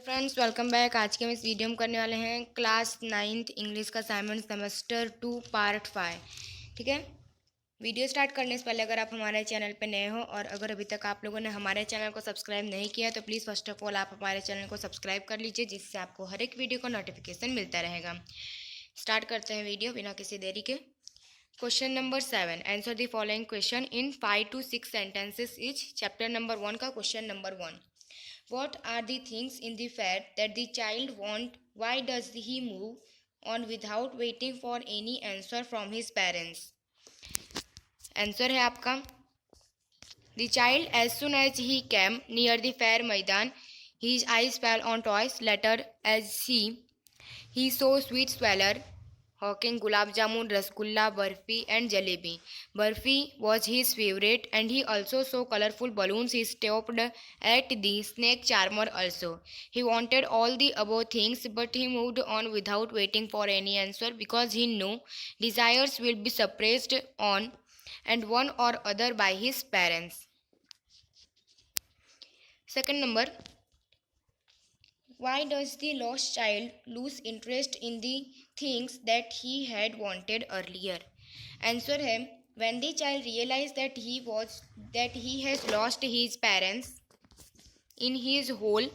Friends, welcome back. आज के हम इस वीडियो में करने वाले हैं क्लास 9th इंग्लिश का असाइनमेंट सेमेस्टर 2 पार्ट 5। ठीक है। वीडियो स्टार्ट करने से पहले अगर आप हमारे चैनल पर नए हो और अगर अभी तक आप लोगों ने हमारे चैनल को सब्सक्राइब नहीं किया तो प्लीज़ फर्स्ट ऑफ ऑल आप हमारे चैनल को सब्सक्राइब कर लीजिए, जिससे आपको हर एक वीडियो का नोटिफिकेशन मिलता रहेगा। स्टार्ट करते हैं वीडियो बिना किसी देरी के। Question number 7, answer the following question in 5 to 6 sentences etch. Chapter number 1 का question number 1। What are the things in the fair that the child want? Why does he move on without waiting for any answer from his parents? Answer है आपका, the child, as soon as he came near the fair maidan, his eyes fell on toys. Later, as he saw sweet sweller hawking gulab jamun, rasgulla, barfi and jalebi. Barfi was his favorite, and he also saw colorful balloons. He stopped at the snake charmer also. He wanted all the above things, but he moved on without waiting for any answer because he knew desires will be suppressed on and one or other by his parents. Second number, why does the lost child lose interest in the things that he had wanted earlier? Answer है, when the child realized that he has lost his parents in his whole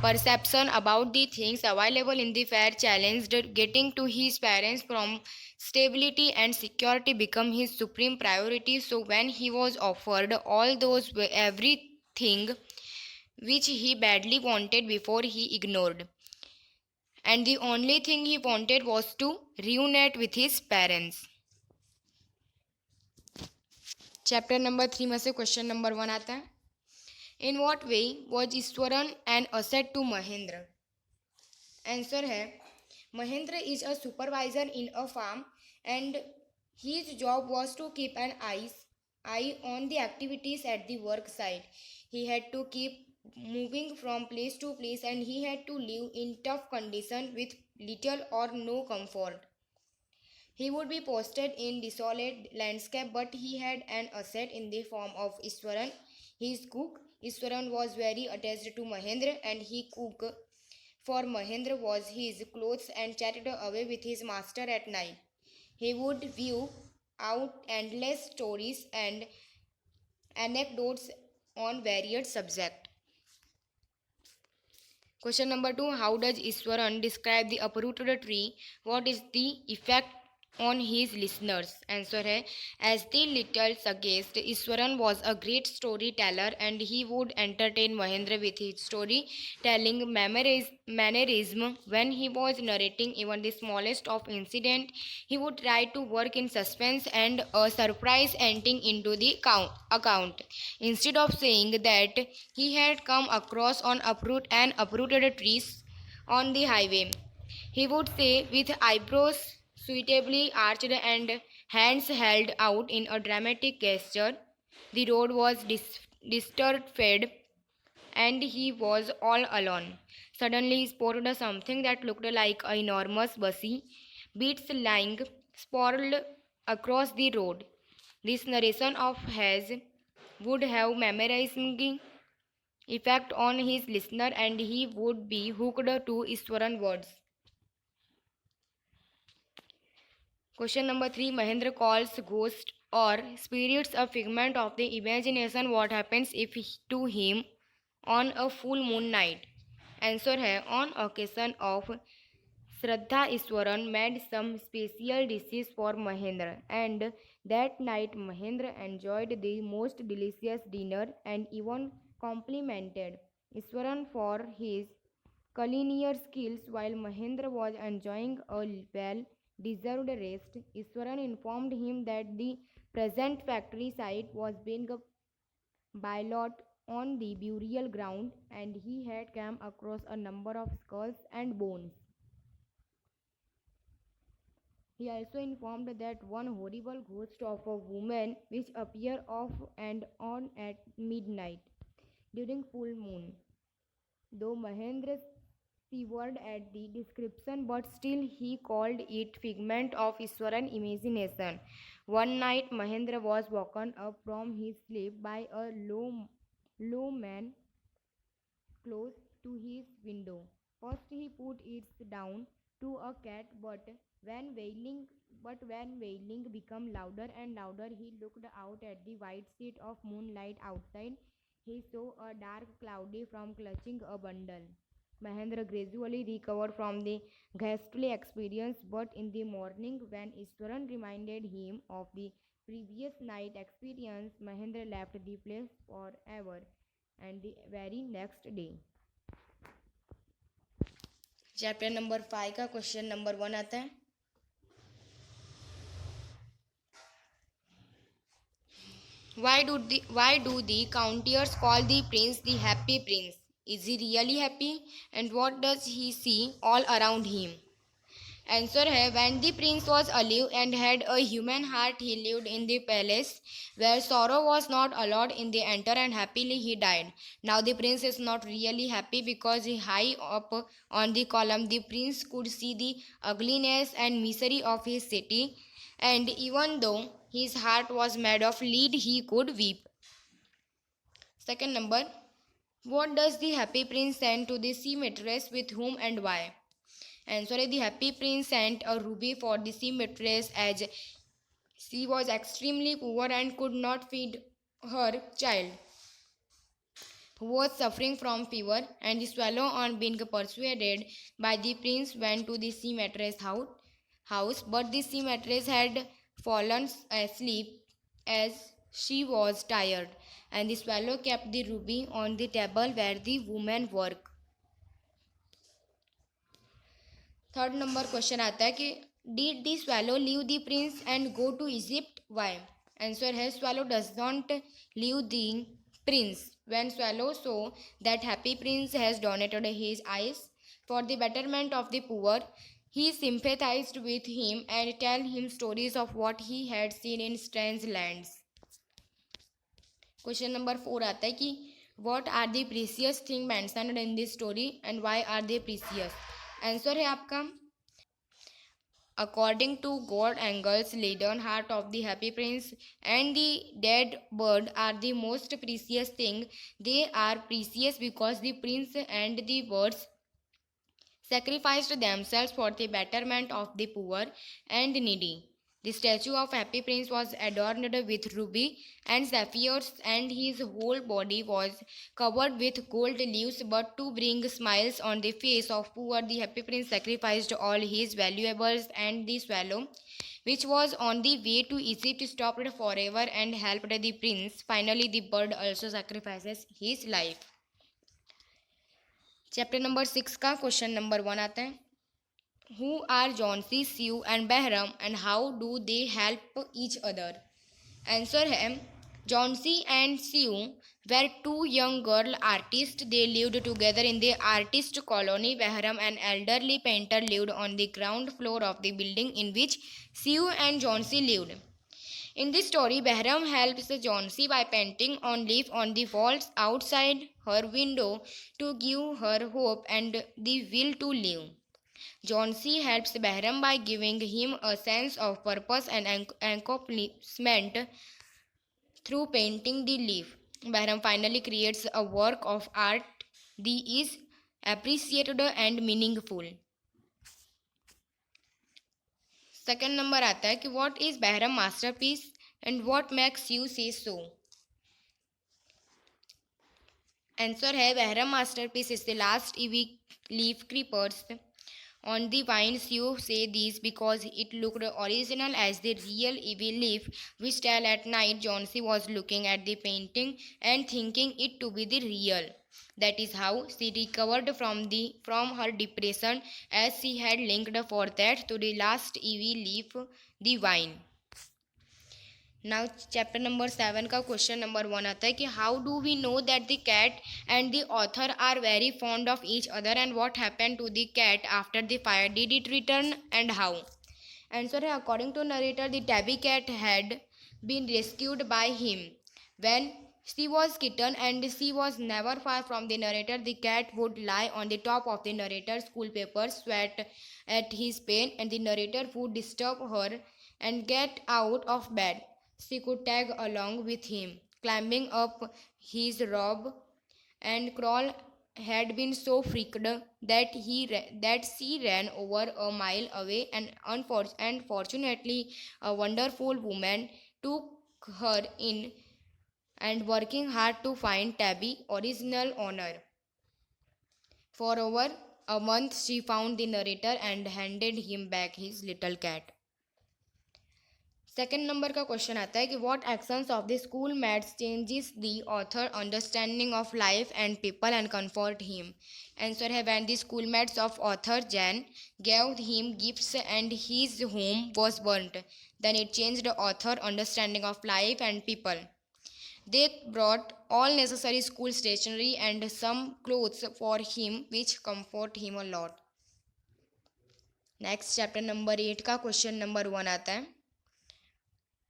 perception about the things available in the fair challenged getting to his parents from stability and security become his supreme priority. So when he was offered all those everything which he badly wanted before, he ignored, and the only thing he wanted was to reunite with his parents. Chapter number 3 में से question number 1 आता है, in what way was Ishwaran an asset to Mahendra? Answer है, Mahendra is a supervisor in a farm and his job was to keep an eye on the activities at the work site. He had to keep moving from place to place, and he had to live in tough conditions with little or no comfort. He would be posted in desolate landscape, but he had an asset in the form of Iswaran, his cook. Iswaran was very attached to Mahendra, and he cooked for Mahendra was his clothes and chatted away with his master at night. He would view out endless stories and anecdotes on various subjects. Question number 2. How does Iswaran describe the uprooted tree? What is the effect on his listeners? Answer है, as the little suggest, Iswaran was a great storyteller, and he would entertain Mahendra with his storytelling mannerism. When he was narrating even the smallest of incident, he would try to work in suspense and a surprise ending into the account. Instead of saying that he had come across uprooted trees on the highway, he would say, with eyebrows suitably arched and hands held out in a dramatic gesture, the road was disturbed and he was all alone. Suddenly he spotted something that looked like an enormous bushy beets lying sprawled across the road. This narration of his would have memorizing effect on his listener, and he would be hooked to Iswaran words. Question number 3. Mahendra calls ghosts or spirits a figment of the imagination. What happens if to him on a full moon night? Answer है, on occasion of Shraddha, Iswaran made some special dishes for Mahendra, and that night Mahendra enjoyed the most delicious dinner and even complimented Iswaran for his culinary skills. While Mahendra was enjoying a well deserved rest, Iswaran informed him that the present factory site was being bylot on the burial ground, and he had come across a number of skulls and bones. He also informed that one horrible ghost of a woman which appeared off and on at midnight during full moon. Though Mahendra shivered at the description, but still he called it figment of Iswaran imagination. One night Mahendra was woken up from his sleep by a low man close to his window. First he put it down to a cat, when wailing became louder and louder, he looked out at the white sheet of moonlight outside. He saw a dark cloudy form clutching a bundle. Mahendra gradually recovered from the ghastly experience, but in the morning, when Iswaran reminded him of the previous night experience, Mahendra left the place forever. And the very next day, chapter number 5 का question number 1 आता है. Why do the courtiers call the prince the happy prince? Is he really happy? And what does he see all around him? Answer है, when the prince was alive and had a human heart, he lived in the palace where sorrow was not allowed in the enter, and happily he died. Now the prince is not really happy because high up on the column the prince could see the ugliness and misery of his city, and even though his heart was made of lead, he could weep. Second number, what does the happy prince send to the sea mistress, with whom and why? Answer is, the happy prince sent a ruby for the sea mistress as she was extremely poor and could not feed her child, who was suffering from fever, and the swallow, on being persuaded by the prince, went to the sea mistress house, but the sea mistress had fallen asleep as she was tired, and the swallow kept the ruby on the table where the woman worked. Third number question आता है कि did the swallow leave the prince and go to Egypt, why? Answer है, swallow does not leave the prince when swallow saw that happy prince has donated his eyes for the betterment of the poor, he sympathized with him and tell him stories of what he had seen in strange lands. Question number 4 आता है कि what are the precious thing mentioned in this story and why are they precious? Answer है आपका, according to God, Angel's leaden heart of the happy prince and the dead bird are the most precious thing. They are precious because the prince and the birds sacrificed themselves for the betterment of the poor and needy. The statue of Happy Prince was adorned with ruby and sapphires, and his whole body was covered with gold leaves. But to bring smiles on the face of poor, the Happy Prince sacrificed all his valuables, and the swallow, which was on the way to Egypt, stopped forever and helped the prince. Finally, the bird also sacrifices his life. Chapter number 6 का question number 1 आता है, who are Jhansi, Siu and Behram and how do they help each other? Answer है, Jhansi and Siu were two young girl artists. They lived together in the artist colony. Behram, an elderly painter, lived on the ground floor of the building in which Siu and Jhansi lived. In this story, Behram helps Jhansi by painting on leaf on the walls outside her window to give her hope and the will to live. Jhansi helps Behram by giving him a sense of purpose and accomplishment through painting the leaf. Behram finally creates a work of art that is appreciated and meaningful. Second number आता है कि what is Bahram masterpiece and what makes you से सो? Answer है, Bahram masterpiece is the last leaf creepers on the vines. You say this because it looked original as the real evil leaf which fell at night. Jhansi was looking at the painting and thinking it to be the real. That is how she recovered from her depression, as she had linked for that to the last evil leaf, the vine. Now chapter number 7 का question number 1 आता है कि how do we know that the cat and the author are very fond of each other and what happened to the cat after the fire, did it return and how? Answer है, according to narrator the tabby cat had been rescued by him when she was kitten, and she was never far from the narrator. The cat would lie on the top of the narrator's school paper, sweat at his pain, and the narrator would disturb her and get out of bed. She could tag along with him, climbing up his robe and crawl had been so freaked that she ran over a mile away, and unfortunately a wonderful woman took her in and working hard to find Tabby original owner. For over a month she found the narrator and handed him back his little cat. Second number का question आता है कि what actions of the school mates changes the author understanding of life and people and comfort him. Answer है when the school mates of author Jain gave him gifts and his home was burnt, then it changed the author understanding of life and people. They brought all necessary school stationery and some clothes for him which comfort him a lot. Next chapter number 8 का question number 1 आता है.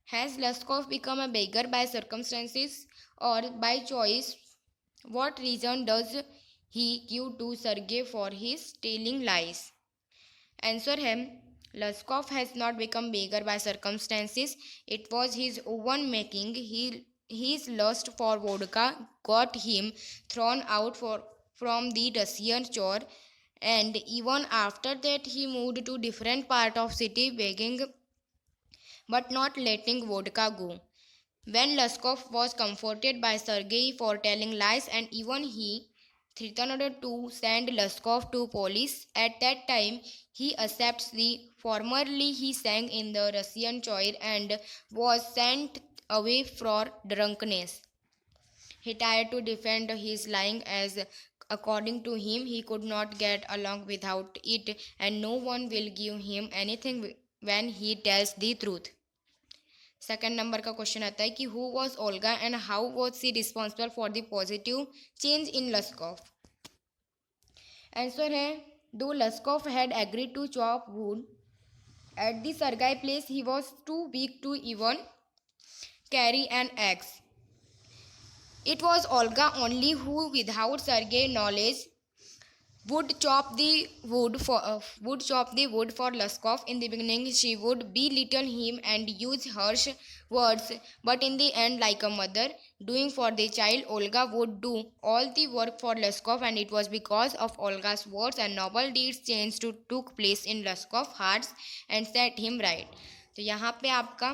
Has Laskov become a beggar by circumstances or by choice? What reason does he give to Sergei for his telling lies? Answer है Laskov has not become beggar by circumstances. It was his own making. His lust for vodka got him thrown out from the Russian chore, and even after that he moved to different part of city begging but not letting vodka go. When Laskov was comforted by Sergei for telling lies, and even he threatened to send Laskov to police, at that time he accepts the formerly he sang in the Russian choir and was sent away for drunkenness. He tried to defend his lying as according to him he could not get along without it, and no one will give him anything when he tells the truth. Second number का question आता है कि who was Olga and how was she responsible for the positive change in Lushkoff. Answer है though Lushkoff had agreed to chop wood at the Sergei place he was too weak to even carry an axe. It was Olga only who, without Sergei knowledge, would chop the wood for Laskov. In the beginning, she would belittle him and use harsh words, but in the end, like a mother doing for the child, Olga would do all the work for Laskov, and it was because of Olga's words and noble deeds change took place in Laskov's hearts and set him right. तो यहाँ पे आपका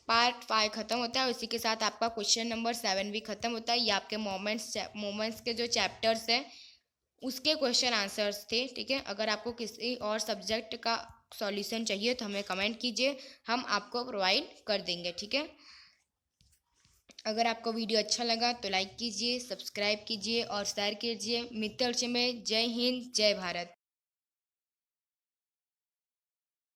part 5 ख़त्म होता है. उसी के साथ आपका क्वेश्चन नंबर 7 भी ख़त्म होता है. ये आपके मोमेंट्स के जो चैप्टर्स हैं उसके क्वेश्चन आंसर्स थे. ठीक है, अगर आपको किसी और सब्जेक्ट का सॉल्यूशन चाहिए तो हमें कमेंट कीजिए, हम आपको प्रोवाइड कर देंगे. ठीक है, अगर आपको वीडियो अच्छा लगा तो लाइक कीजिए, सब्सक्राइब कीजिए और शेयर कीजिए. मित्रचे में जय हिंद, जय भारत.